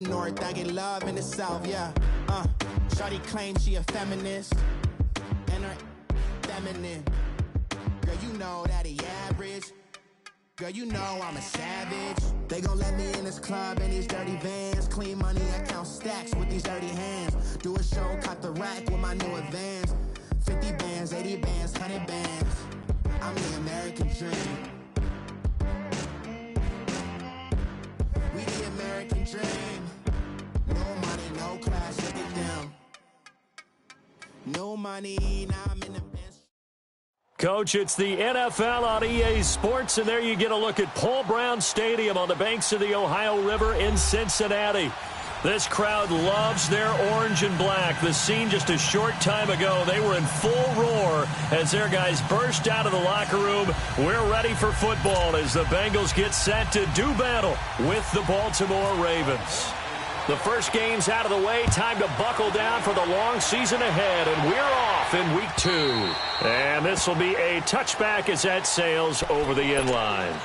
North, I get love in the South, yeah. Shawty claims she a feminist, and her feminine. Girl, you know that he average. Girl, you know I'm a savage. They gon' let me in this club in these dirty vans. Clean money, I count stacks with these dirty hands. Do a show, caught the rack with my new advance. 50 bands, 80 bands, 100 bands. I'm the American dream. We the American dream. No money, no class, look at them. No money, now I'm in the bench. Coach, it's the NFL on EA Sports, and there you get a look at Paul Brown Stadium on the banks of the Ohio River in Cincinnati. This crowd loves their orange and black. The scene just a short time ago, they were in full roar as their guys burst out of the locker room. We're ready for football as the Bengals get set to do battle with the Baltimore Ravens. The first game's out of the way. Time to buckle down for the long season ahead, and we're off in week 2. And this will be a touchback as that sails over the inline.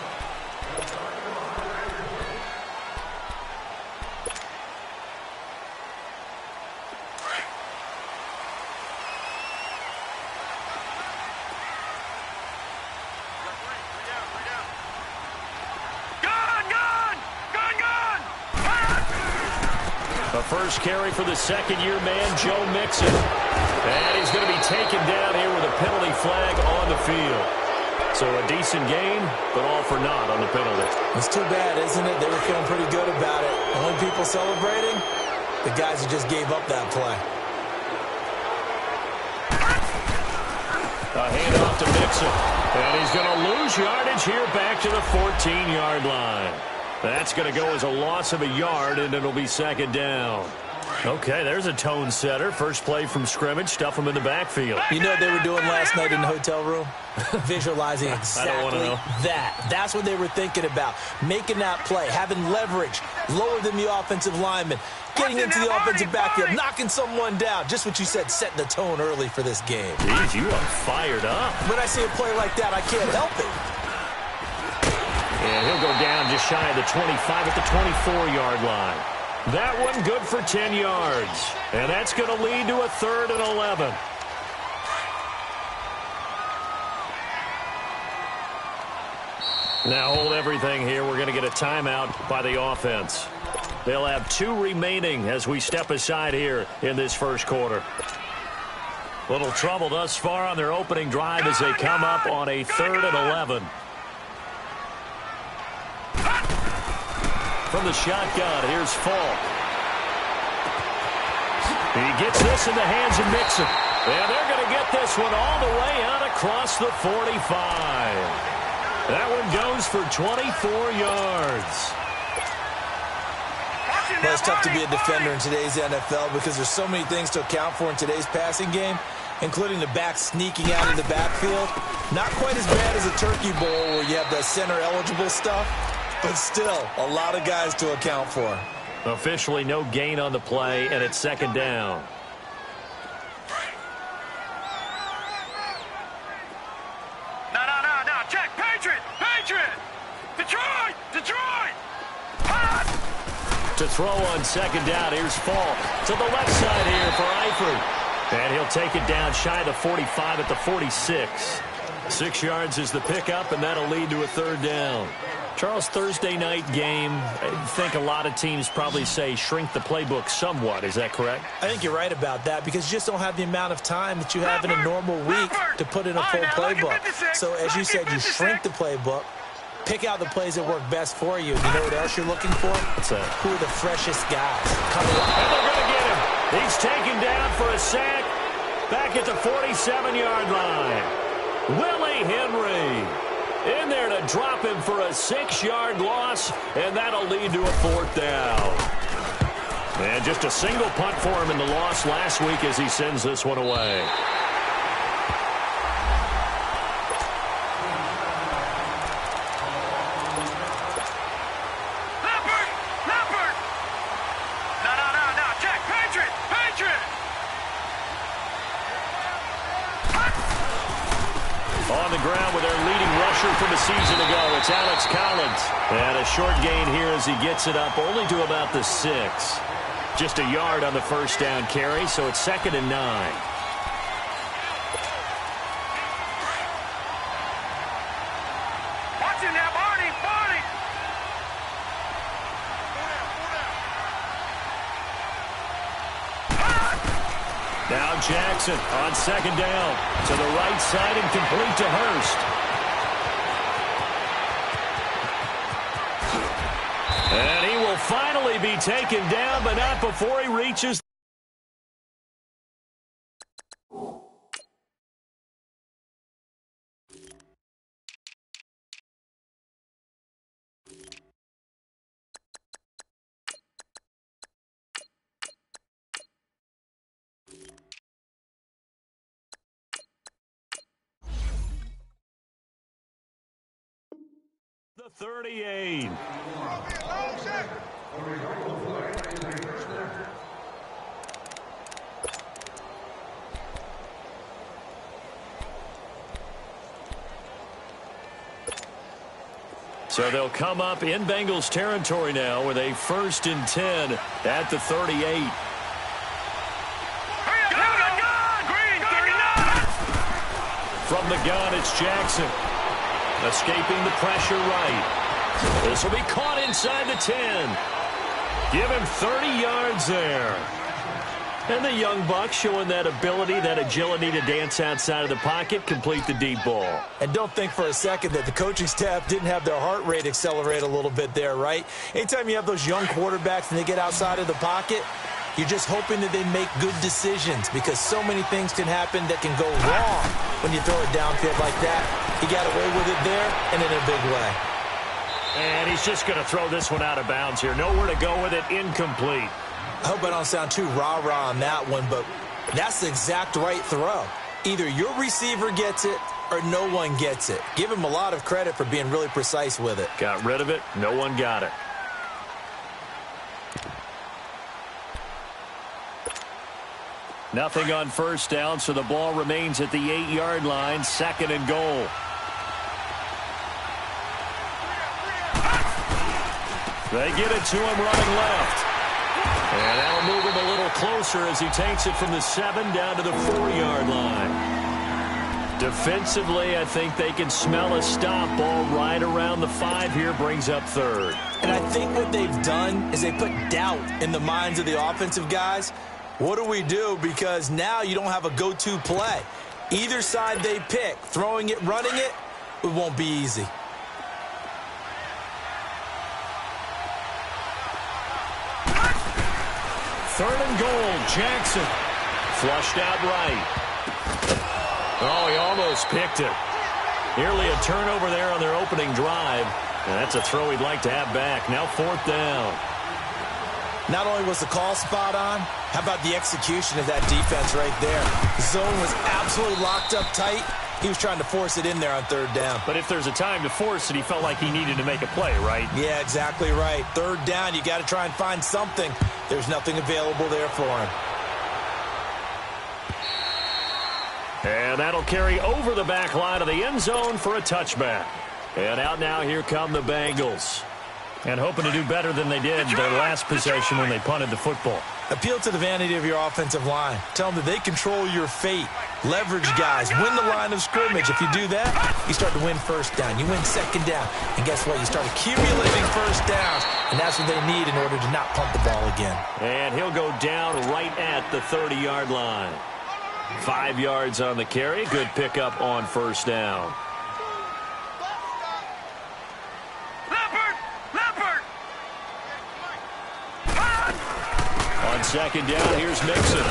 First carry for the second-year man, Joe Mixon. And he's going to be taken down here with a penalty flag on the field. So a decent gain, but all for naught on the penalty. It's too bad, isn't it? They were feeling pretty good about it. The only people celebrating, the guys who just gave up that play. A handoff to Mixon. And he's going to lose yardage here back to the 14-yard line. That's going to go as a loss of a yard, and it'll be second down. Okay, there's a tone setter. First play from scrimmage, stuff them in the backfield. You know what they were doing last night in the hotel room? Visualizing exactly that. That's what they were thinking about. Making that play, having leverage, lower than the offensive lineman, getting into the offensive backfield, knocking someone down. Just what you said, setting the tone early for this game. Jeez, you are fired up. When I see a play like that, I can't help it. And he'll go down just shy of the 25 at the 24-yard line. That one good for 10 yards. And that's going to lead to a 3rd and 11. Now hold everything here. We're going to get a timeout by the offense. They'll have 2 remaining as we step aside here in this first quarter. Little trouble thus far on their opening drive as they come up on a 3rd and 11. From the shotgun, here's Falk. He gets this in the hands of Mixon. And they're going to get this one all the way out across the 45. That one goes for 24 yards. Well, it's tough to be a defender in today's NFL because there's so many things to account for in today's passing game, including the back sneaking out of the backfield. Not quite as bad as a turkey bowl where you have the center-eligible stuff. But still, a lot of guys to account for. Officially no gain on the play, and it's second down. No. Check. Patriot. Detroit. To throw on second down, here's Falk. To the left side here for Eifert. And he'll take it down shy of the 45 at the 46. 6 yards is the pickup, and that'll lead to a 3rd down. Charles, Thursday night game, I think a lot of teams probably say shrink the playbook somewhat. Is that correct? I think you're right about that because you just don't have the amount of time that you have in a normal week to put in a full playbook. So, as you said, you shrink the playbook, pick out the plays that work best for you. You know what else you're looking for? What's that? Who are the freshest guys coming up? And they're going to get him. He's taken down for a sack back at the 47-yard line. Willie Henry in there to drop him for a 6-yard loss, and that'll lead to a 4th down. And just a single punt for him in the loss last week as he sends this one away. Leopard. No. Check. Patriot. On the ground with their leading rusher rusher from a season ago. It's Alex Collins. And a short gain here as he gets it up only to about the 6. Just a yard on the first down carry, so it's 2nd and 9. Watch it now, Barney! Barney! Now Jackson on 2nd down. To the right side and complete to Hurst. And he will finally be taken down, but not before he reaches. The 38. So they'll come up in Bengals territory now with a 1st and 10 at the 38. From the gun, it's Jackson. Escaping the pressure right. This will be caught inside the 10. Give him 30 yards there. And the young buck showing that ability, that agility to dance outside of the pocket, complete the deep ball. And don't think for a second that the coaching staff didn't have their heart rate accelerate a little bit there, right? Anytime you have those young quarterbacks and they get outside of the pocket, you're just hoping that they make good decisions because so many things can happen that can go wrong when you throw it downfield like that. He got away with it there and in a big way. And he's just going to throw this one out of bounds here. Nowhere to go with it. Incomplete. I hope I don't sound too rah-rah on that one, but that's the exact right throw. Either your receiver gets it or no one gets it. Give him a lot of credit for being really precise with it. Got rid of it. No one got it. Nothing on first down, so the ball remains at the 8-yard line. 2nd and goal. They get it to him running left. And that'll move him a little closer as he takes it from the 7 down to the 4-yard line. Defensively, I think they can smell a stop. Ball right around the 5 here, brings up 3rd. And I think what they've done is they put doubt in the minds of the offensive guys. What do we do? Because now you don't have a go-to play. Either side they pick, throwing it, running it, it won't be easy. Third and goal, Jackson. Flushed out right. Oh, he almost picked it. Nearly a turnover there on their opening drive. And that's a throw he'd like to have back. Now 4th down. Not only was the call spot on, how about the execution of that defense right there? The zone was absolutely locked up tight. He was trying to force it in there on 3rd down. But if there's a time to force it, he felt like he needed to make a play, right? Yeah, exactly right. 3rd down, you got to try and find something. There's nothing available there for him. And that'll carry over the back line of the end zone for a touchback. And out now, here come the Bengals. And hoping to do better than they did their last possession when they punted the football. Appeal to the vanity of your offensive line. Tell them that they control your fate. Leverage guys. Win the line of scrimmage. If you do that, you start to win first down. You win 2nd down. And guess what? You start accumulating first downs. And that's what they need in order to not punt the ball again. And he'll go down right at the 30-yard line. 5 yards on the carry. Good pickup on first down. On 2nd down, here's Mixon.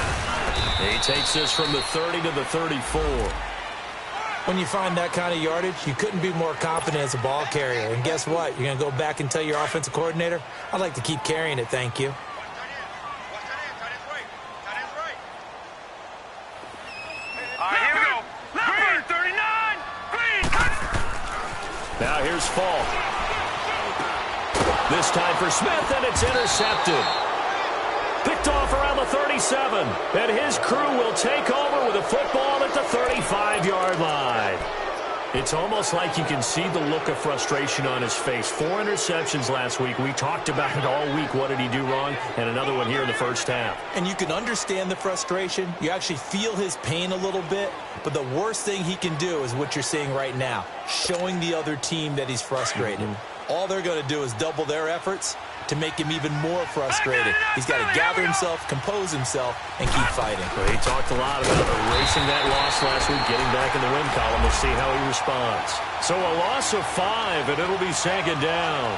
He takes this from the 30 to the 34. When you find that kind of yardage, you couldn't be more confident as a ball carrier. And guess what? You're going to go back and tell your offensive coordinator, I'd like to keep carrying it, thank you. All right, here we go. Green, 39. Green. Now here's Falk. This time for Smith, and it's intercepted. Picked off around the 37, and his crew will take over with a football at the 35-yard line. It's almost like you can see the look of frustration on his face. 4 interceptions last week. We talked about it all week. What did he do wrong? And another one here in the first half. And you can understand the frustration. You actually feel his pain a little bit. But the worst thing he can do is what you're seeing right now, showing the other team that he's frustrated. All they're going to do is double their efforts to make him even more frustrated. He's got to gather himself, compose himself, and keep fighting. Well, he talked a lot about erasing that loss last week, getting back in the win column. We'll see how he responds. So a loss of 5, and it'll be second down.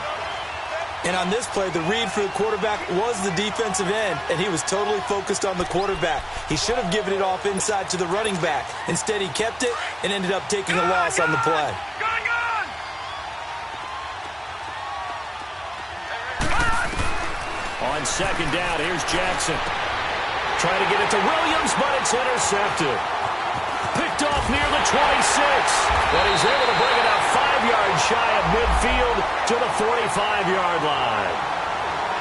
And on this play, the read for the quarterback was the defensive end, and he was totally focused on the quarterback. He should have given it off inside to the running back. Instead, he kept it and ended up taking a loss on the play. On second down, here's Jackson. Trying to get it to Williams, but it's intercepted. Picked off near the 26. But he's able to bring it out 5 yards shy of midfield to the 45-yard line.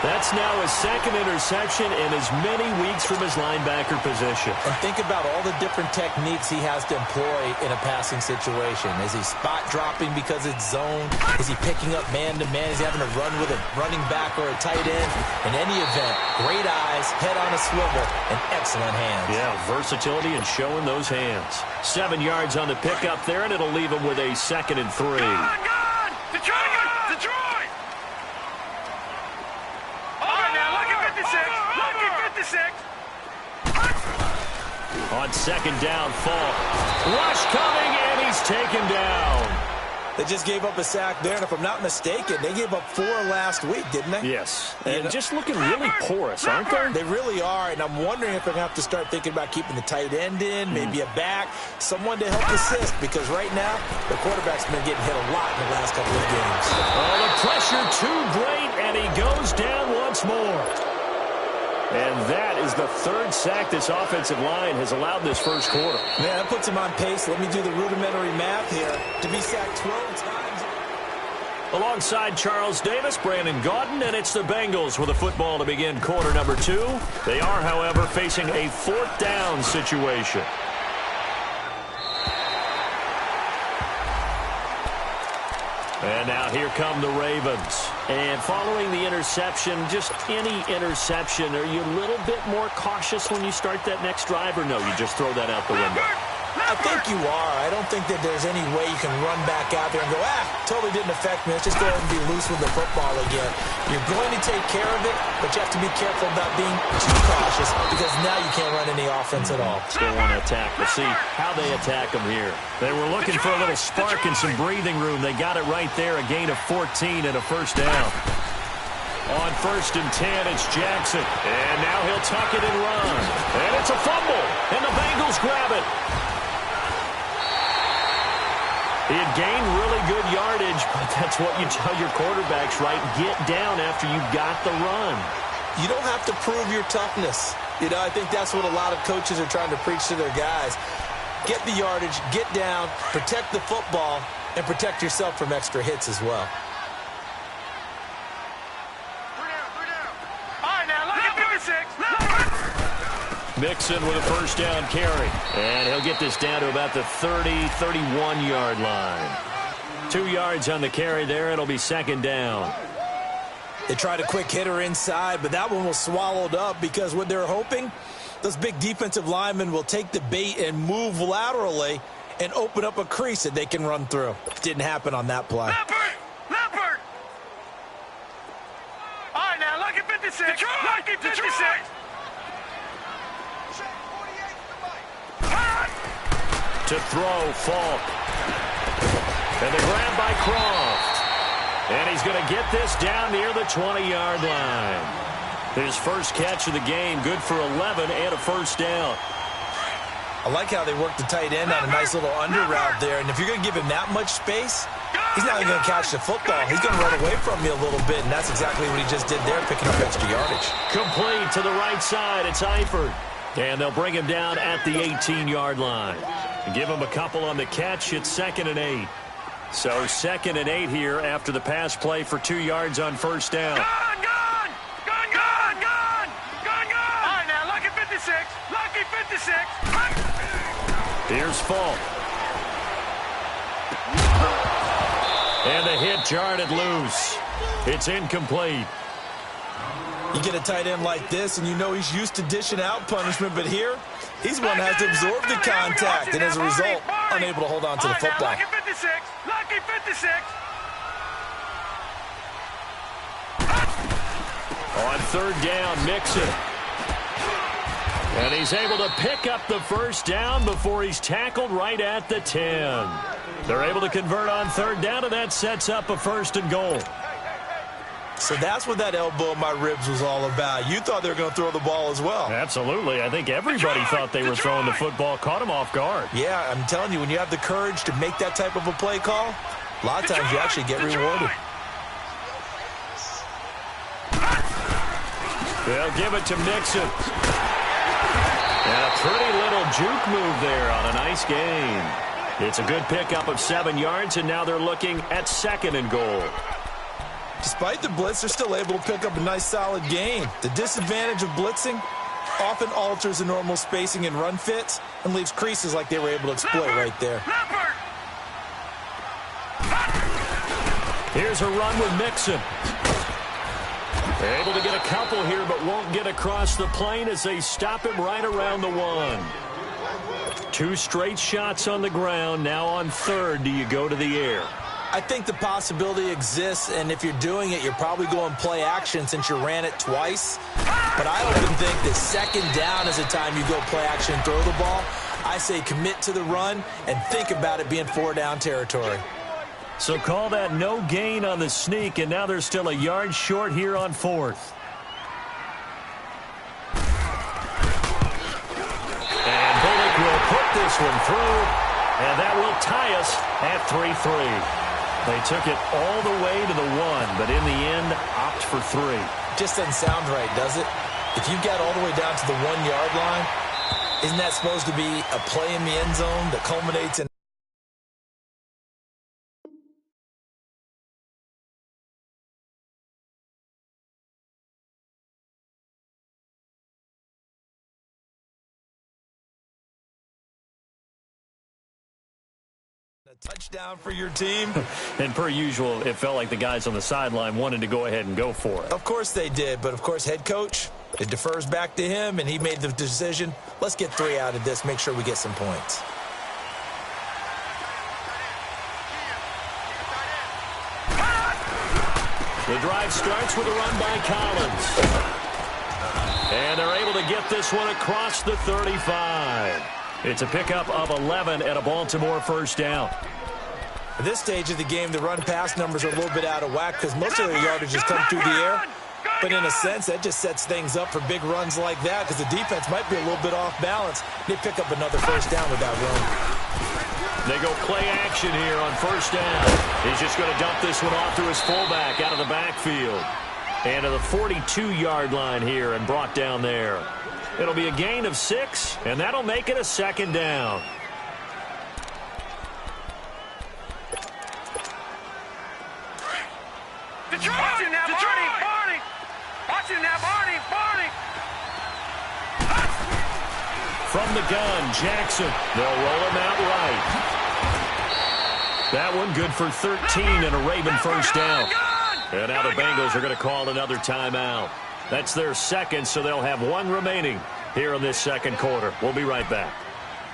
That's now his second interception in as many weeks from his linebacker position. And think about all the different techniques he has to employ in a passing situation. Is he spot dropping because it's zone? Is he picking up man-to-man? Is he having to run with a running back or a tight end? In any event, great eyes, head on a swivel, and excellent hands. Yeah, versatility and showing those hands. 7 yards on the pickup there, and it'll leave him with a 2nd and 3. Detroit! All right, now, look at 56. Look at 56. On second down, Falk. Rush coming, and he's taken down. They just gave up a sack there, and if I'm not mistaken, they gave up 4 last week, didn't they? Yes, and just looking really porous, aren't they? They really are, and I'm wondering if they're going to have to start thinking about keeping the tight end in, maybe a back, someone to help assist, because right now, the quarterback's been getting hit a lot in the last couple of games. Oh, the pressure too great, and he goes down once more. And that is the 3rd sack this offensive line has allowed this first quarter. Man, that puts him on pace. Let me do the rudimentary math here. To be sacked 12 times. Alongside Charles Davis, Brandon Gaudin, and it's the Bengals with a football to begin quarter number 2. They are, however, facing a 4th down situation. And now here come the Ravens. And following the interception, just any interception, are you a little bit more cautious when you start that next drive, or no, you just throw that out the window? I think you are. I don't think that there's any way you can run back out there and go, totally didn't affect me. Let's just go ahead and be loose with the football again. You're going to take care of it, but you have to be careful about being too cautious because now you can't run any offense at all. Still want to attack. We'll see how they attack them here. They were looking for a little spark and some breathing room. They got it right there, a gain of 14 and a first down. On 1st and 10, it's Jackson. And now he'll tuck it and run. And it's a fumble, and the Bengals grab it. He had gained really good yardage, but that's what you tell your quarterbacks, right? Get down after you got the run. You don't have to prove your toughness. I think that's what a lot of coaches are trying to preach to their guys. Get the yardage, get down, protect the football, and protect yourself from extra hits as well. All right, now, look at 56. Mixon with a first down carry. And he'll get this down to about the 30, 31-yard line. 2 yards on the carry there. It'll be second down. They tried a quick hitter inside, but that one was swallowed up because what they're hoping, those big defensive linemen will take the bait and move laterally and open up a crease that they can run through. Didn't happen on that play. Leopard! All right, now, look at 56. Look at 56. To throw, Falk. And the grab by Croft. And he's going to get this down near the 20-yard line. His first catch of the game, good for 11 and a first down. I like how they work the tight end on a nice little under route there. And if you're going to give him that much space, he's not even going to catch the football. He's going to run away from you a little bit, and that's exactly what he just did there, picking up extra yardage. Complete to the right side. It's Eifert. And they'll bring him down at the 18-yard line. Give him a couple on the catch. It's 2nd and 8. So 2nd and 8 here after the pass play for 2 yards on first down. Gone! All right, now, look at 56. Lucky 56. Here's Falk. And the hit jarred it loose. It's incomplete. You get a tight end like this, and you know he's used to dishing out punishment, but here, he's one that has to absorb the contact, and as a result, unable to hold on to the football. Lucky 56. Lucky 56. On third down, Mixon. And he's able to pick up the first down before he's tackled right at the 10. They're able to convert on third down, and that sets up a 1st and goal. So that's what that elbow in my ribs was all about. You thought they were going to throw the ball as well. Absolutely. I think everybody thought they were throwing the football, caught him off guard. Yeah, I'm telling you, when you have the courage to make that type of a play call, a lot of times you actually get rewarded. They'll give it to Mixon. And a pretty little juke move there on a nice gain. It's a good pickup of 7 yards, and now they're looking at 2nd and goal. Despite the blitz, they're still able to pick up a nice, solid gain. The disadvantage of blitzing often alters the normal spacing and run fits and leaves creases like they were able to exploit right there. Here's a run with Mixon. They're able to get a couple here, but won't get across the plane as they stop him right around the 1. 2 straight shots on the ground. Now on third, do you go to the air? I think the possibility exists, and if you're doing it, you're probably going play action since you ran it twice. But I often think that 2nd down is the time you go play action and throw the ball. I say commit to the run and think about it being 4-down territory. So call that no gain on the sneak, and now they're still a yard short here on 4th. And Bullock will put this one through, and that will tie us at 3-3. They took it all the way to the 1, but in the end, opt for 3. Just doesn't sound right, does it? If you got all the way down to the 1-yard line, isn't that supposed to be a play in the end zone that culminates in a touchdown for your team? And per usual, it felt like the guys on the sideline wanted to go ahead and go for it. Of course they did, but of course head coach, it defers back to him, and he made the decision. Let's get 3 out of this, make sure we get some points. The drive starts with a run by Collins. And they're able to get this one across the 35. It's a pickup of 11 and a Baltimore 1st down. At this stage of the game, the run-pass numbers are a little bit out of whack because most of their yardage has come through the air. But in a sense, that just sets things up for big runs like that because the defense might be a little bit off balance. They pick up another 1st down with that run. They go play action here on 1st down. He's just going to dump this one off to his fullback out of the backfield. And to the 42-yard line here and brought down there. It'll be a gain of 6, and that'll make it a 2nd down. Watch it now, Barney! Watch it now, Barney! From the gun, Jackson. They'll roll him out right. That one good for 13 and a Raven 1st down. And now the Bengals are going to call another timeout. That's their 2nd, so they'll have 1 remaining here in this 2nd quarter. We'll be right back.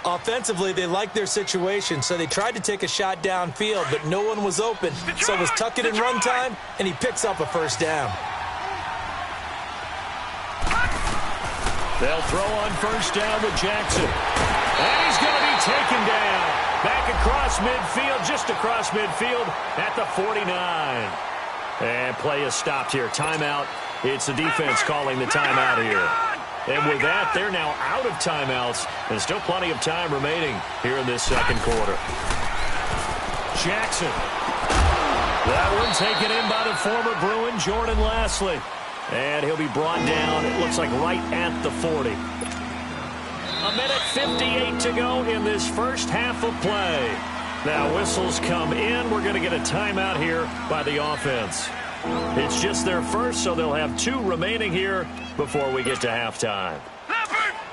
Offensively, they liked their situation, so they tried to take a shot downfield, but no one was open. So it was tuck it in run time, and he picks up a 1st down. They'll throw on 1st down with Jackson. And he's going to be taken down. Back across midfield, just across midfield at the 49. And play is stopped here. Timeout. It's the defense calling the timeout here. And with that, they're now out of timeouts. And still plenty of time remaining here in this 2nd quarter. Jackson. That one taken in by the former Bruin, Jordan Lasley. And he'll be brought down, it looks like right at the 40. 1:58 to go in this first half of play. Now whistles come in. We're going to get a timeout here by the offense. It's just their first, so they'll have 2 remaining here before we get to halftime.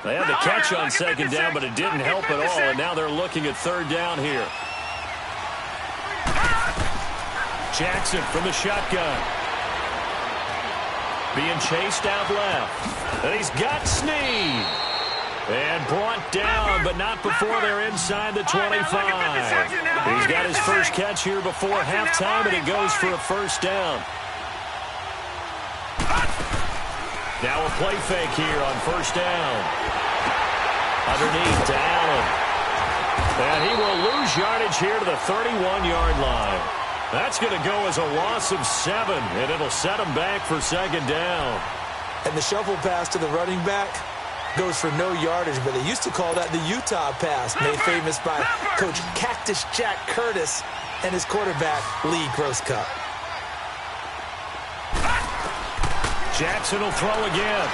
They had the catch on 2nd down, but it didn't help at all, and now they're looking at 3rd down here. Jackson from the shotgun. Being chased out left. And he's got Snead. And brought down, but not before they're inside the 25. He's got his first catch here before halftime, and it goes for a first down. Now a play fake here on first down. Underneath to Allen. And he will lose yardage here to the 31-yard line. That's going to go as a loss of 7, and it'll set him back for second down. And the shovel pass to the running back goes for no yardage, but they used to call that the Utah pass, made famous by Coach Cactus Jack Curtis and his quarterback, Lee Grosscup. Jackson will throw again.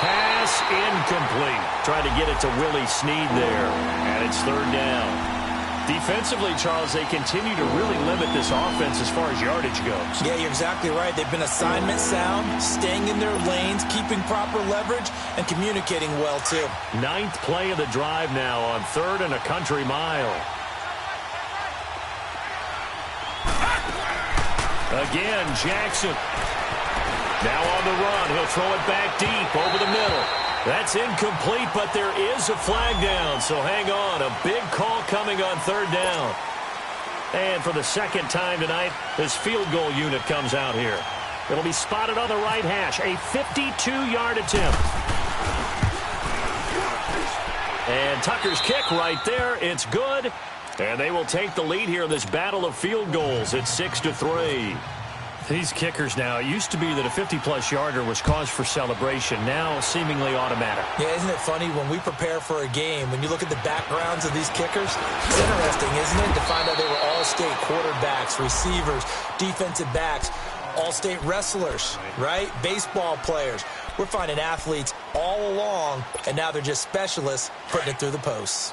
Pass incomplete. Tried to get it to Willie Snead there, and it's third down. Defensively, Charles, they continue to really limit this offense as far as yardage goes. Yeah, you're exactly right. They've been assignment sound, staying in their lanes, keeping proper leverage, and communicating well, too. 9th play of the drive now on 3rd and a country mile. Again, Jackson. Now on the run. He'll throw it back deep over the middle. That's incomplete, but there is a flag down, so hang on. A big call coming on 3rd down. And for the second time tonight, this field goal unit comes out here. It'll be spotted on the right hash. A 52-yard attempt. And Tucker's kick right there. It's good. And they will take the lead here in this battle of field goals. It's 6-3. These kickers now, it used to be that a 50-plus yarder was cause for celebration, now seemingly automatic. Yeah, isn't it funny when we prepare for a game, when you look at the backgrounds of these kickers, it's interesting, isn't it, to find out they were all-state quarterbacks, receivers, defensive backs, all-state wrestlers, right? Baseball players. We're finding athletes all along, and now they're just specialists putting it through the posts.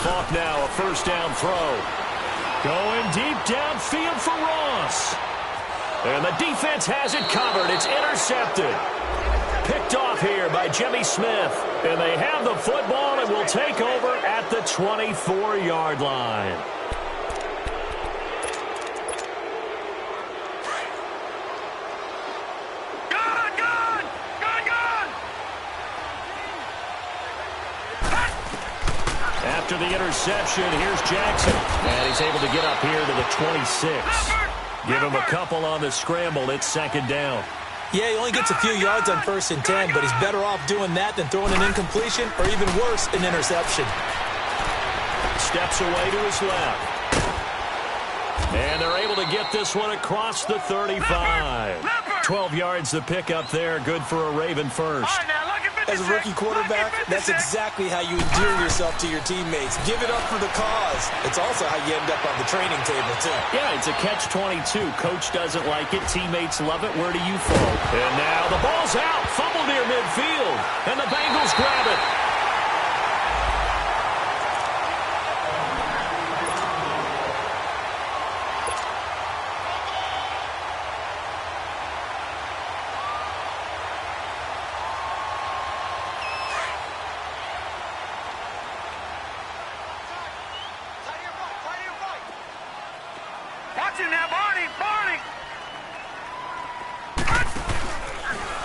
Falk now, a first down throw. Going deep downfield for Ross. And the defense has it covered. It's intercepted. Picked off here by Jimmy Smith. And they have the football and will take over at the 24-yard line. After the interception, here's Jackson. And he's able to get up here to the 26. Give him a couple on the scramble. It's second down. Yeah, he only gets a few yards on 1st and 10, but he's better off doing that than throwing an incompletion or even worse, an interception. Steps away to his left. And they're able to get this one across the 35. 12 yards to pick up there. Good for a Raven first. As a rookie quarterback, that's exactly how you endear yourself to your teammates. Give it up for the cause. It's also how you end up on the training table, too. Yeah, it's a catch-22. Coach doesn't like it. Teammates love it. Where do you fall? And now the ball's out. Fumble near midfield. And the Bengals grab it.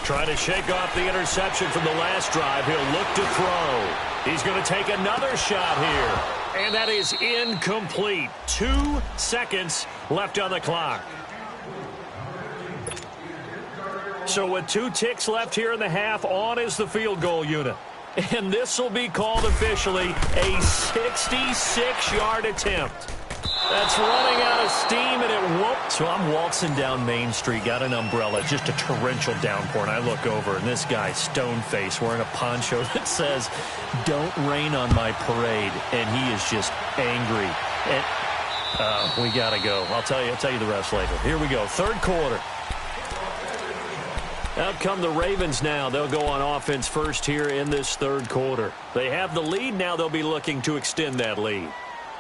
Trying to shake off the interception from the last drive. He'll look to throw. He's going to take another shot here. And that is incomplete. 2 seconds left on the clock. So with 2 ticks left here in the half, on is the field goal unit. And this will be called officially a 66-yard attempt. That's running out of steam, and it won't. So I'm waltzing down Main Street, got an umbrella, just a torrential downpour, and I look over, and this guy, stone-faced, wearing a poncho that says, "Don't rain on my parade," and he is just angry. And we got to go. I'll tell you the rest later. Here we go, 3rd quarter. Out come the Ravens now. They'll go on offense first here in this 3rd quarter. They have the lead. Now they'll be looking to extend that lead.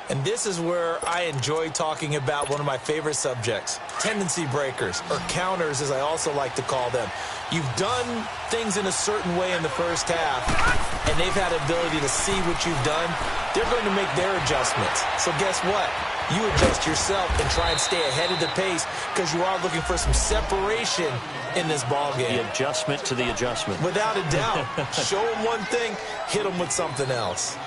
And this is where I enjoy talking about one of my favorite subjects, tendency breakers, or counters as I also like to call them. You've done things in a certain way in the first half, and they've had the ability to see what you've done. They're going to make their adjustments. So guess what? You adjust yourself and try and stay ahead of the pace because you are looking for some separation in this ball game. The adjustment to the adjustment. Without a doubt. Show them one thing, hit them with something else.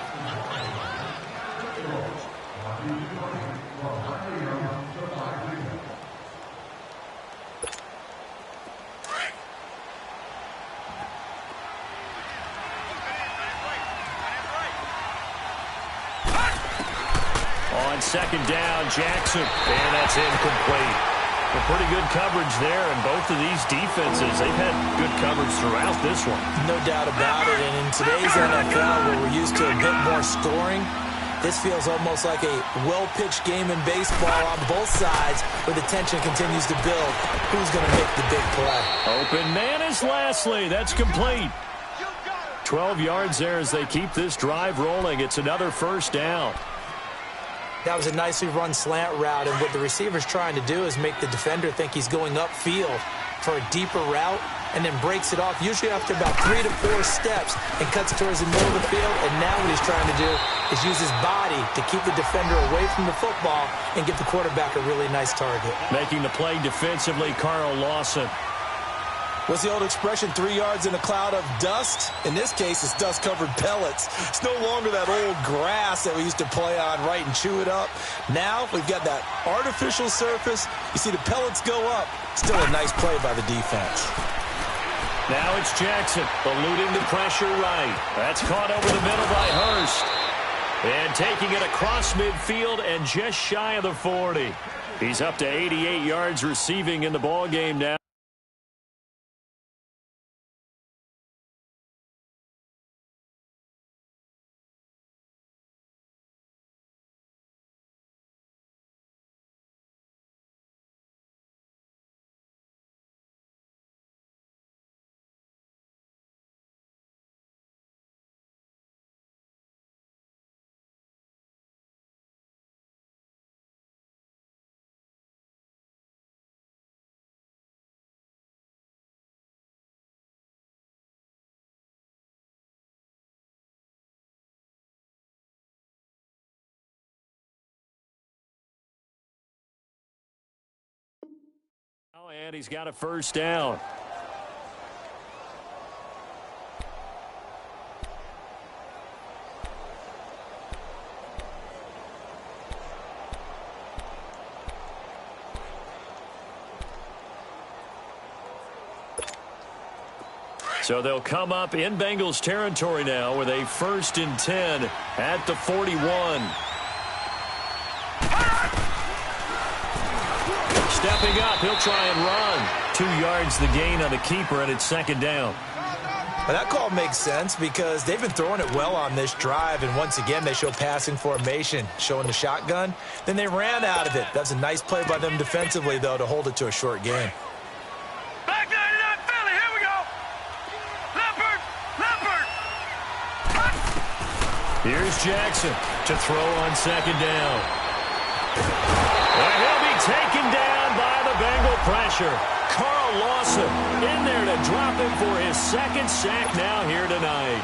On second down, Jackson, and that's incomplete. A pretty good coverage there, and both of these defenses, they've had good coverage throughout this one. No doubt about it, and in today's NFL, where we're used to a bit more scoring, this feels almost like a well-pitched game in baseball on both sides, where the tension continues to build. Who's going to make the big play? Open man is Lastly. That's complete. 12 yards there as they keep this drive rolling. It's another first down. That was a nicely run slant route, and what the receiver's trying to do is make the defender think he's going upfield for a deeper route and then breaks it off, usually after about 3 to 4 steps, and cuts towards the middle of the field. And now what he's trying to do is use his body to keep the defender away from the football and give the quarterback a really nice target. Making the play defensively, Carl Lawson. What's the old expression, 3 yards in a cloud of dust? In this case, it's dust-covered pellets. It's no longer that old grass that we used to play on, right, and chew it up. Now we've got that artificial surface. You see the pellets go up. Still a nice play by the defense. Now it's Jackson, eluding the pressure right. That's caught over the middle by Hurst. And taking it across midfield and just shy of the 40. He's up to 88 yards receiving in the ballgame now. And he's got a first down. So they'll come up in Bengals territory now with a 1st and 10 at the 41. Stepping up, he'll try and run. 2 yards the gain on the keeper, and it's second down. Well, that call makes sense because they've been throwing it well on this drive, and once again they show passing formation, showing the shotgun. Then they ran out of it. That's a nice play by them defensively, though, to hold it to a short game. Back 99 Philly, here we go. Leopard. Here's Jackson to throw on second down. And he'll be taken down by the Bengal pressure. Carl Lawson in there to drop him for his second sack now here tonight.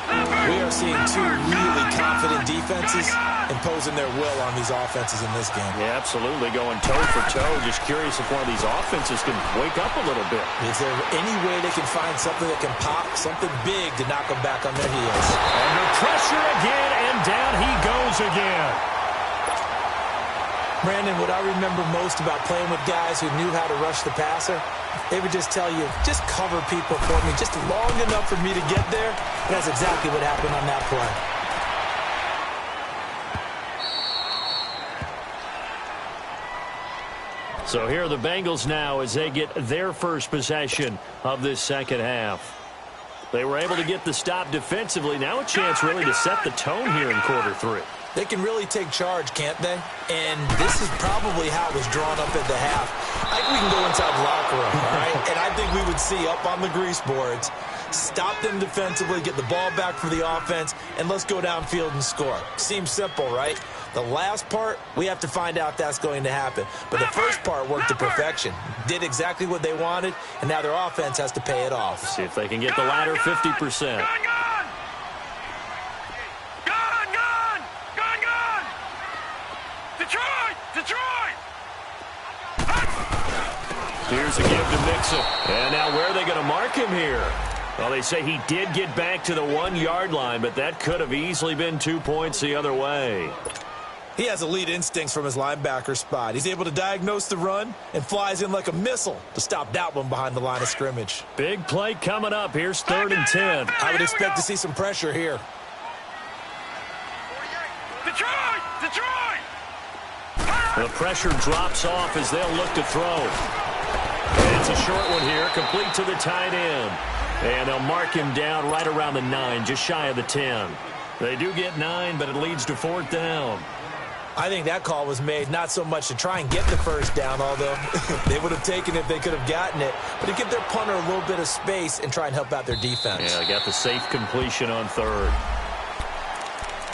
We are seeing two really confident defenses imposing their will on these offenses in this game. Yeah, absolutely, going toe for toe. Just curious if one of these offenses can wake up a little bit. Is there any way they can find something that can pop, something big to knock them back on their heels? Under pressure again, and down he goes again. Brandon, what I remember most about playing with guys who knew how to rush the passer, they would just tell you, just cover people for me, just long enough for me to get there. And that's exactly what happened on that play. So here are the Bengals now as they get their first possession of this second half. They were able to get the stop defensively. Now a chance really to set the tone here in quarter three. They can really take charge, can't they? And this is probably how it was drawn up at the half. I think we can go inside the locker room, all right? And I think we would see up on the grease boards, stop them defensively, get the ball back for the offense, and let's go downfield and score. Seems simple, right? The last part, we have to find out if that's going to happen. But the first part worked to perfection. Did exactly what they wanted, and now their offense has to pay it off. See if they can get the latter 50%. Detroit! Here's a give to Mixon. And now where are they going to mark him here? Well, they say he did get back to the 1-yard line, but that could have easily been 2 points the other way. He has elite instincts from his linebacker spot. He's able to diagnose the run and flies in like a missile to stop that one behind the line of scrimmage. Big play coming up. Here's 3rd and 10. I would expect to see some pressure here. Detroit! The pressure drops off as they'll look to throw. And it's a short one here, complete to the tight end. And they'll mark him down right around the 9, just shy of the 10. They do get 9, but it leads to 4th down. I think that call was made not so much to try and get the first down, although they would have taken it if they could have gotten it, but to give their punter a little bit of space and try and help out their defense. Yeah, they got the safe completion on 3rd.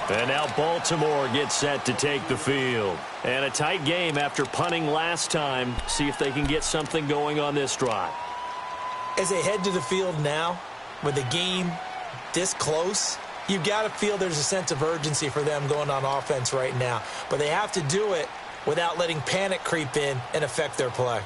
And now Baltimore gets set to take the field. And a tight game after punting last time. See if they can get something going on this drive. As they head to the field now, with the game this close, you've got to feel there's a sense of urgency for them going on offense right now. But they have to do it without letting panic creep in and affect their play.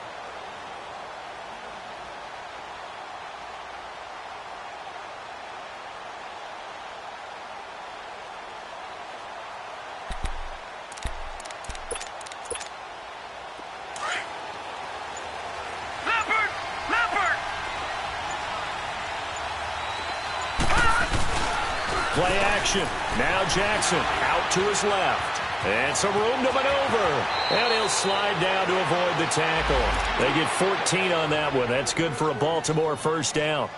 Play action. Now Jackson out to his left. And some room to maneuver. And he'll slide down to avoid the tackle. They get 14 on that one. That's good for a Baltimore first down.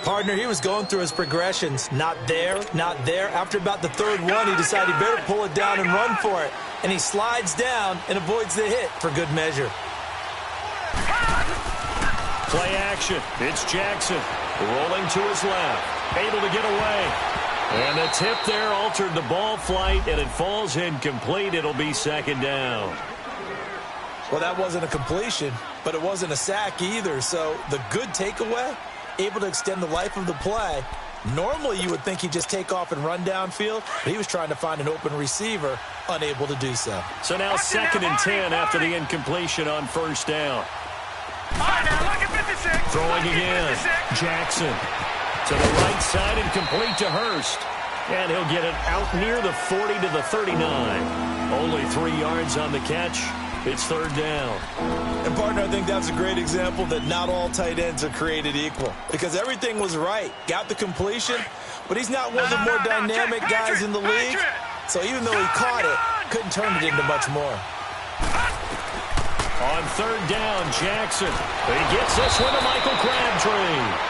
Partner, he was going through his progressions. Not there, not there. After about the 3rd one, he decided he better pull it down and run for it. And he slides down and avoids the hit for good measure. Play action. It's Jackson rolling to his left. Able to get away. And the tip there altered the ball flight, and it falls incomplete. It'll be 2nd down. Well, that wasn't a completion, but it wasn't a sack either. So the good takeaway, able to extend the life of the play. Normally you would think he'd just take off and run downfield, but he was trying to find an open receiver, unable to do so. So now 2nd and 10 after the incompletion on 1st down. Throwing again. Jackson. To the right side and complete to Hurst. And he'll get it out near the 40 to the 39. Only 3 yards on the catch. It's 3rd down. And, partner, I think that's a great example that not all tight ends are created equal. Because everything was right. Got the completion, but he's not one of the more dynamic guys in the league. So even though he caught it, couldn't turn it into much more. On 3rd down, Jackson. He gets this one to Michael Crabtree.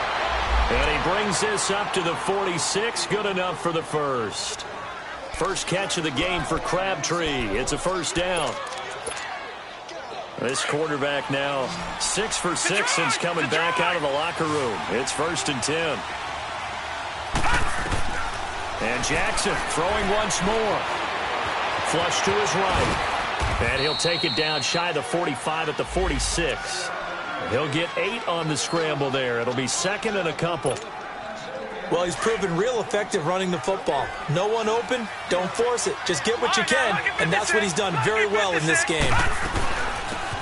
And he brings this up to the 46. Good enough for the first. First catch of the game for Crabtree. It's a 1st down. This quarterback now 6 for 6 since coming back out of the locker room. It's 1st and 10. And Jackson throwing once more. Flush to his right. And he'll take it down shy of the 45 at the 46. He'll get 8 on the scramble there. It'll be 2nd and a couple. Well, he's proven real effective running the football. No one open, don't force it. Just get what you can, and that's what he's done very well in this game.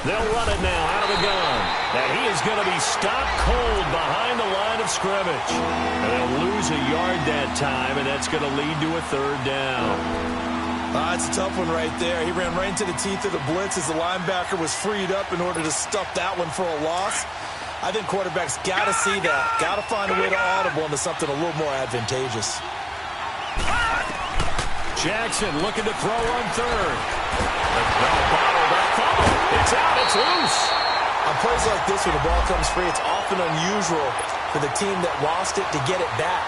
They'll run it now out of the gun. And he is going to be stopped cold behind the line of scrimmage. And they'll lose a yard that time, and that's going to lead to a 3rd down. It's a tough one right there. He ran right into the teeth of the blitz as the linebacker was freed up in order to stuff that one for a loss. I think quarterbacks got to see that. Got to find a way to audible into something a little more advantageous. Jackson looking to throw on 3rd. It's out. It's loose. On plays like this where the ball comes free, it's often unusual for the team that lost it to get it back.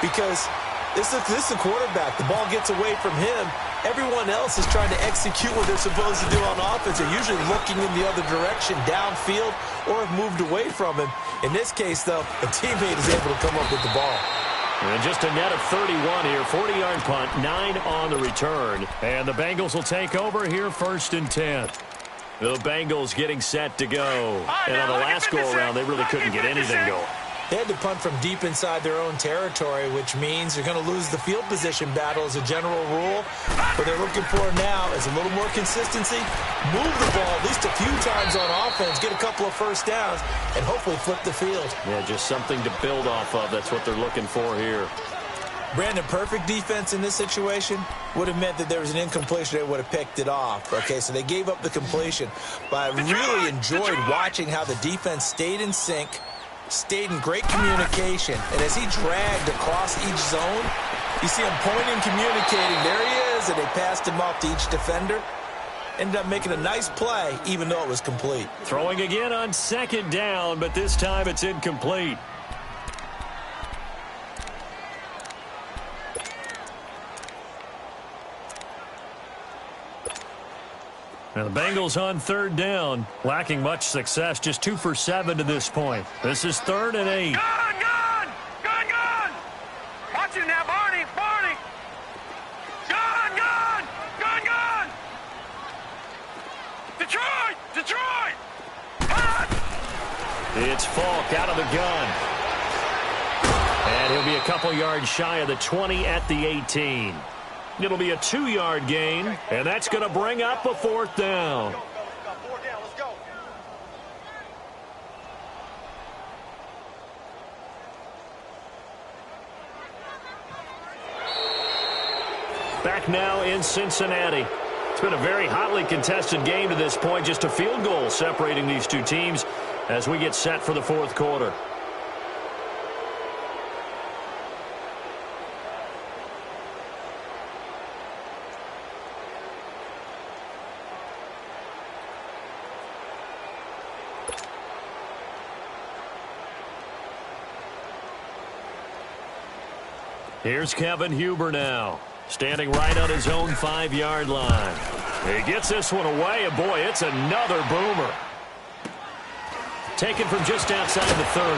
Because this is a quarterback. The ball gets away from him. Everyone else is trying to execute what they're supposed to do on offense. They're usually looking in the other direction, downfield, or have moved away from him. In this case, though, a teammate is able to come up with the ball. And just a net of 31 here. 40-yard punt, 9 on the return. And the Bengals will take over here 1st and 10. The Bengals getting set to go. And on the last go-around, they really couldn't get anything going. They had to punt from deep inside their own territory, which means they're going to lose the field position battle as a general rule. What they're looking for now is a little more consistency, move the ball at least a few times on offense, get a couple of first downs, and hopefully flip the field. Yeah, just something to build off of. That's what they're looking for here. Brandon, perfect defense in this situation would have meant that there was an incompletion. They would have picked it off. Okay, so they gave up the completion. But I really enjoyed watching how the defense stayed in sync, stayed in great communication, and as he dragged across each zone, you see him pointing, communicating. There he is, and they passed him off to each defender. Ended up making a nice play, even though it was complete. Throwing again on 2nd down, but this time it's incomplete. Now the Bengals on 3rd down, lacking much success, just 2 for 7 to this point. This is 3rd and 8. Gun! Watch it now, Barney! Gun! Detroit! It's Falk out of the gun. And he'll be a couple yards shy of the 20 at the 18. It'll be a 2-yard gain, and that's going to bring up a 4th down. Back now in Cincinnati. It's been a very hotly contested game to this point. Just a field goal separating these two teams as we get set for the 4th quarter. Here's Kevin Huber now, standing right on his own 5-yard line. He gets this one away, and boy, it's another boomer. Taken from just outside the 30.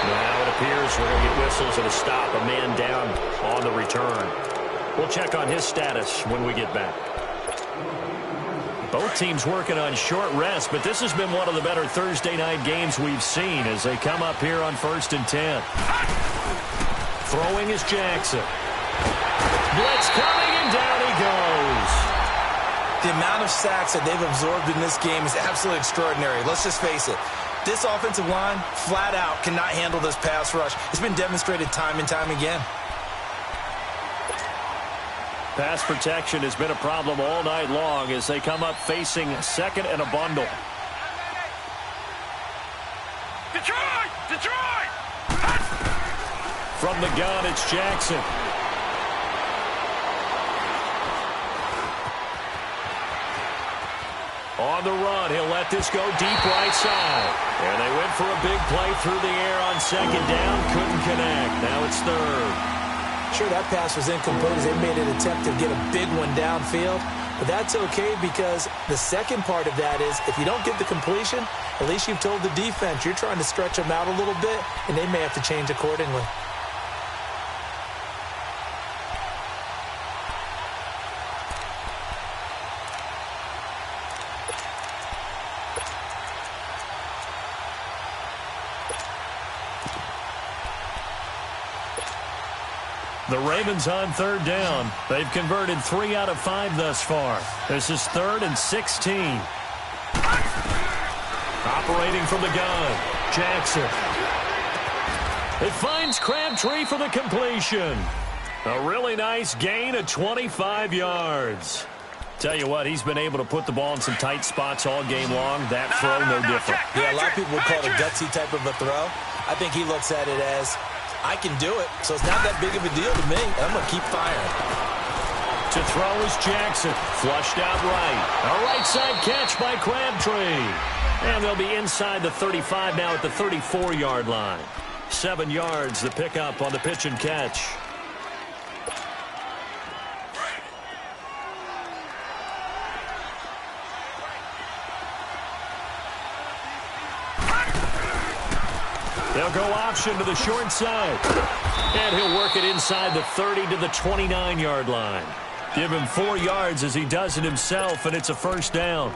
Now it appears we're going to get whistles and a stop, a man down on the return. We'll check on his status when we get back. Both teams working on short rest, but this has been one of the better Thursday night games we've seen as they come up here on 1st and 10. Throwing is Jackson. Blitz coming, and down he goes. The amount of sacks that they've absorbed in this game is absolutely extraordinary. Let's just face it. This offensive line, flat out, cannot handle this pass rush. It's been demonstrated time and time again. Pass protection has been a problem all night long as they come up facing 2nd and a bundle. Detroit! From the gun, it's Jackson. On the run, he'll let this go deep right side. And they went for a big play through the air on 2nd down. Couldn't connect. Now it's 3rd. Sure, that pass was incomplete as they made an attempt to get a big one downfield. But that's okay because the second part of that is if you don't get the completion, at least you've told the defense you're trying to stretch them out a little bit, and they may have to change accordingly. The Ravens on 3rd down. They've converted 3 out of 5 thus far. This is 3rd and 16. Operating from the gun, Jackson. It finds Crabtree for the completion. A really nice gain of 25 yards. Tell you what, he's been able to put the ball in some tight spots all game long. That throw, no different. Yeah, a lot of people would call it a gutsy type of a throw. I think he looks at it as, I can do it, so it's not that big of a deal to me. I'm going to keep firing. To throw is Jackson. Flushed out right. A right side catch by Crabtree. And they'll be inside the 35 now at the 34-yard line. 7 yards the pickup on the pitch and catch. They'll go option to the short side. And he'll work it inside the 30 to the 29-yard line. Give him 4 yards as he does it himself, and it's a first down.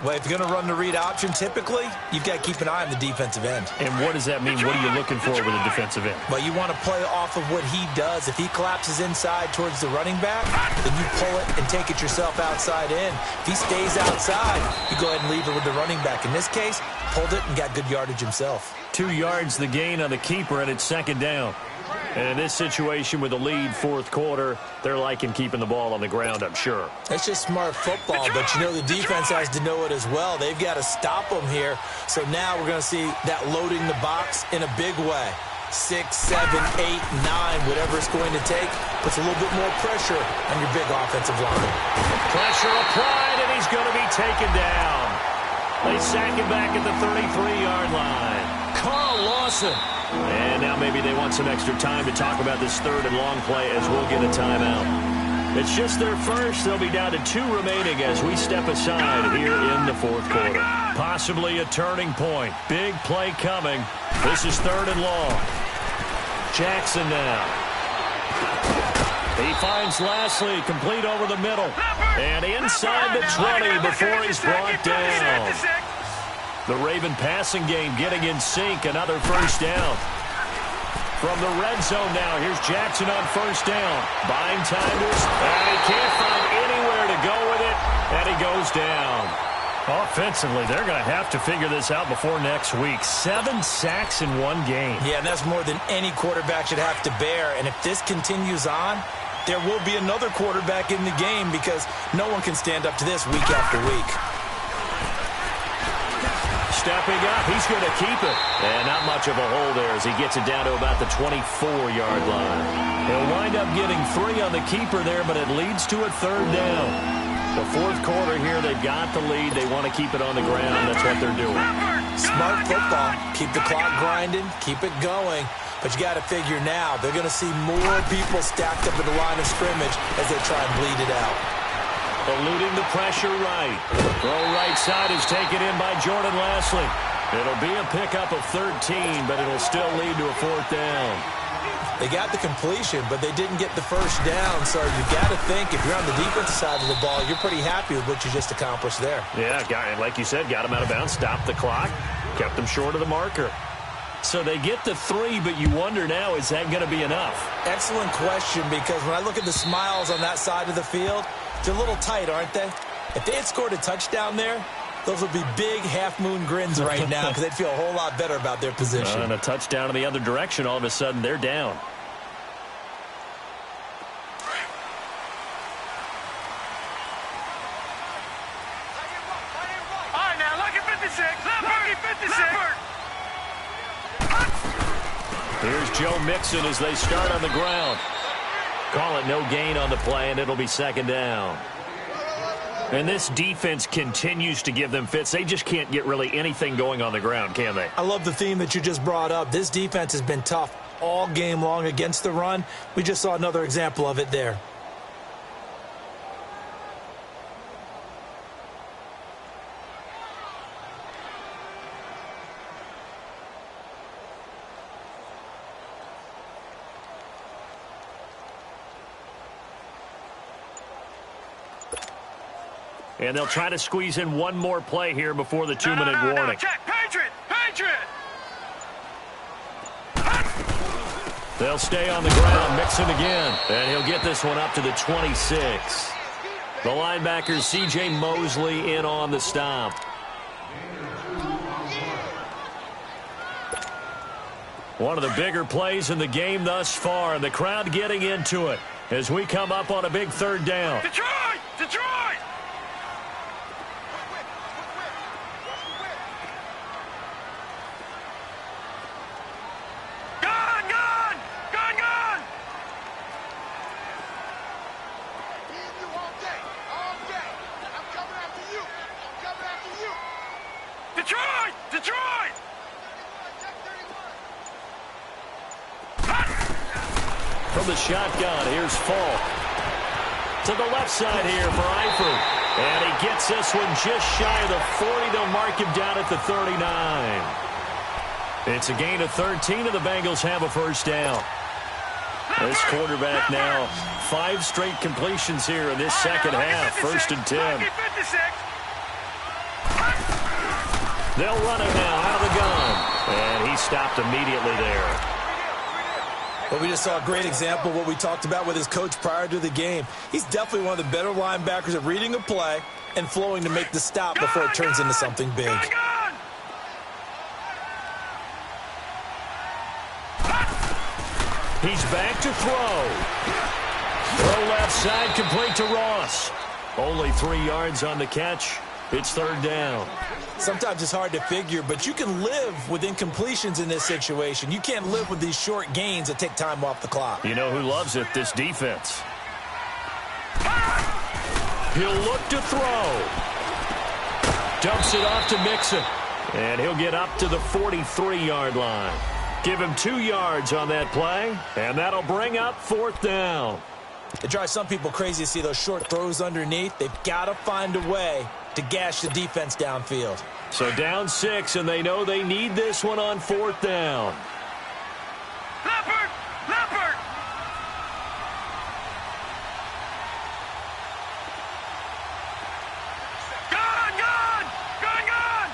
Well, if you're going to run the read option, typically, you've got to keep an eye on the defensive end. And what does that mean? What are you looking for with a defensive end? Well, you want to play off of what he does. If he collapses inside towards the running back, then you pull it and take it yourself outside in. If he stays outside, you go ahead and leave it with the running back. In this case, pulled it and got good yardage himself. 2 yards the gain on the keeper, and it's second down. And in this situation with the lead fourth quarter, they're liking keeping the ball on the ground, I'm sure. It's just smart football, but you know the defense has to know it as well. They've got to stop them here. So now we're going to see that loading the box in a big way. 6, 7, 8, 9, whatever it's going to take, puts a little bit more pressure on your big offensive line. Pressure applied, and he's going to be taken down. They sack him back at the 33-yard line. Carl Lawson. And now maybe they want some extra time to talk about this third and long play as we'll get a timeout. It's just their first. They'll be down to 2 remaining as we step aside here in the fourth quarter. Possibly a turning point. Big play coming. This is third and long. Jackson now. He finds Lashley complete over the middle. And inside the 20 before he's brought down. The Raven passing game getting in sync. Another first down. From the red zone now, here's Jackson on first down. Buying time to his, and he can't find anywhere to go with it, and he goes down. Offensively, they're going to have to figure this out before next week. 7 sacks in 1 game. Yeah, and that's more than any quarterback should have to bear. And if this continues on, there will be another quarterback in the game because no one can stand up to this week after week. Stepping up, he's going to keep it. And not much of a hole there as he gets it down to about the 24-yard line. He'll wind up getting 3 on the keeper there, but it leads to a third down. The fourth quarter here, they've got the lead. They want to keep it on the ground. That's what they're doing. Smart football. Keep the clock grinding. Keep it going. But you got to figure now, they're going to see more people stacked up at the line of scrimmage as they try and bleed it out. Eluding the pressure right. Throw right side is taken in by Jordan Lashley. It'll be a pickup of 13, but it'll still lead to a fourth down. They got the completion, but they didn't get the first down. So you got to think if you're on the defensive side of the ball, you're pretty happy with what you just accomplished there. Yeah, like you said, got him out of bounds, stopped the clock, kept them short of the marker. So they get the 3, but you wonder now, is that going to be enough? Excellent question, because when I look at the smiles on that side of the field, they're a little tight, aren't they? If they had scored a touchdown there, those would be big half-moon grins right now because they'd feel a whole lot better about their position. And a touchdown in the other direction, all of a sudden they're down. All right, now, lucky 56. Lucky 56. Here's Joe Mixon as they start on the ground. Call it no gain on the play, and it'll be second down. And this defense continues to give them fits. They just can't get really anything going on the ground, can they? I love the theme that you just brought up. This defense has been tough all game long against the run. We just saw another example of it there. And they'll try to squeeze in one more play here before the 2-minute warning. Check. Patriot! They'll stay on the ground, Mixon again. And he'll get this one up to the 26. The linebacker, C.J. Mosley, in on the stop. One of the bigger plays in the game thus far, and the crowd getting into it as we come up on a big third down. Detroit! Detroit! From the shotgun, here's Falk. To the left side here for Eifert. And he gets this one just shy of the 40. They'll mark him down at the 39. It's a gain of 13, and the Bengals have a first down. This quarterback now 5 straight completions here in this second half. 1st and 10. They'll run it now out of the gun. And he stopped immediately there. Well, we just saw a great example of what we talked about with his coach prior to the game. He's definitely one of the better linebackers at reading a play and flowing to make the stop before it turns into something big. He's back to throw. Throw left side, complete to Ross. Only 3 yards on the catch. It's 3rd down. Sometimes it's hard to figure, but you can live with incompletions in this situation. You can't live with these short gains that take time off the clock. You know who loves it? This defense. He'll look to throw. Dumps it off to Mixon. And he'll get up to the 43-yard line. Give him 2 yards on that play, and that'll bring up 4th down. It drives some people crazy to see those short throws underneath. They've got to find a way to gash the defense downfield. So down 6, and they know they need this one on 4th down. Leopard! Leopard! Gone! Gone! Gone! Gone!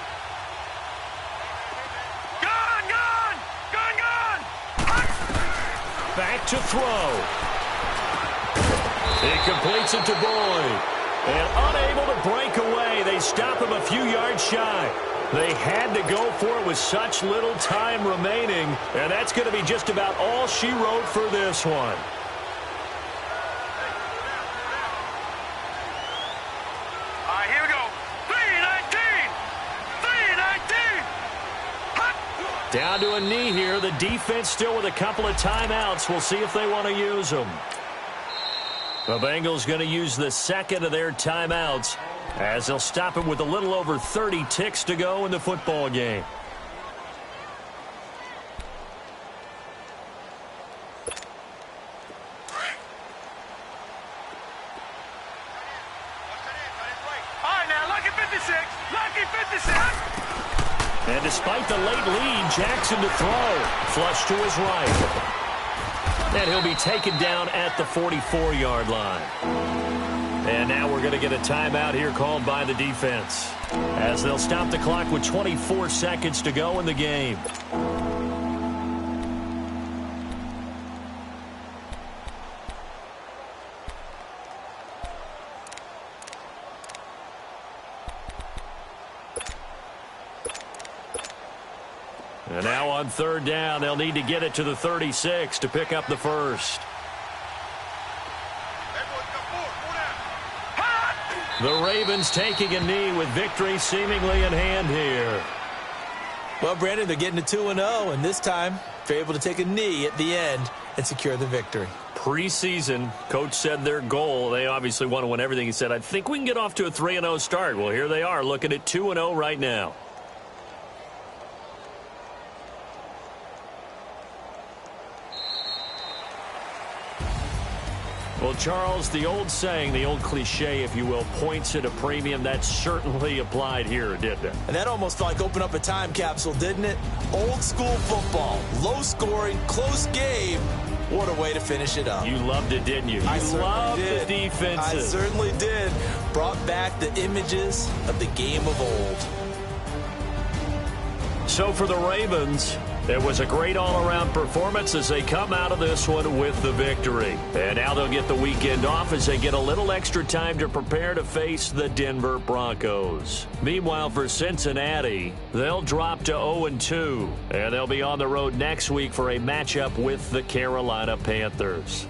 Gone! Gone! Gone! Gone! Back to throw. He completes it to Boyd. And unable to break away, they stop him a few yards shy. They had to go for it with such little time remaining, and that's going to be just about all she wrote for this one. All right, here we go. 3-19! 3-19! Down to a knee here. The defense still with a couple of timeouts. We'll see if they want to use them. The Bengals going to use the 2nd of their timeouts as they'll stop him with a little over 30 ticks to go in the football game. All right, now, lucky 56. Lucky 56. And despite the late lead, Jackson to throw. Flush to his right. And he'll be taken down at the 44-yard line. And now we're going to get a timeout here called by the defense, as they'll stop the clock with 24 seconds to go in the game. And now on 3rd down, they'll need to get it to the 36 to pick up the first. The Ravens taking a knee with victory seemingly in hand here. Well, Brandon, they're getting to 2-0, and this time they're able to take a knee at the end and secure the victory. Preseason, coach said their goal, they obviously want to win everything. He said, I think we can get off to a 3-0 start. Well, here they are looking at 2-0 right now. Well, Charles, the old saying, the old cliche, if you will, points at a premium, that certainly applied here, didn't it? And that almost felt like open up a time capsule, didn't it? Old school football, low scoring, close game. What a way to finish it up. You loved it, didn't you? I You loved did. the defenses. I certainly did. Brought back the images of the game of old. So for the Ravens, it was a great all-around performance as they come out of this one with the victory. And now they'll get the weekend off as they get a little extra time to prepare to face the Denver Broncos. Meanwhile, for Cincinnati, they'll drop to 0-2, and they'll be on the road next week for a matchup with the Carolina Panthers.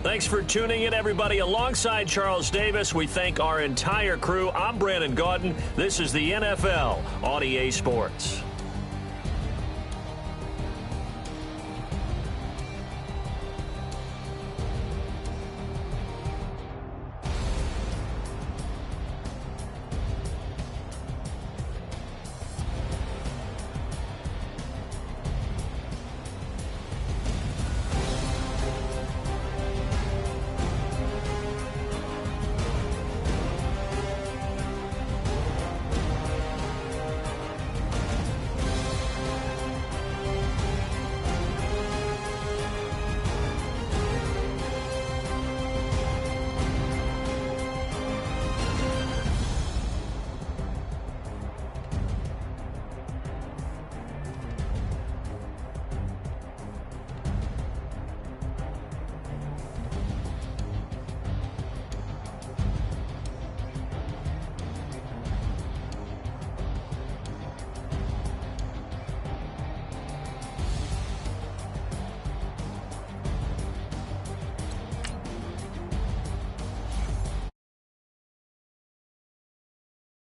Thanks for tuning in, everybody. Alongside Charles Davis, we thank our entire crew. I'm Brandon Gaudin. This is the NFL on EA Sports.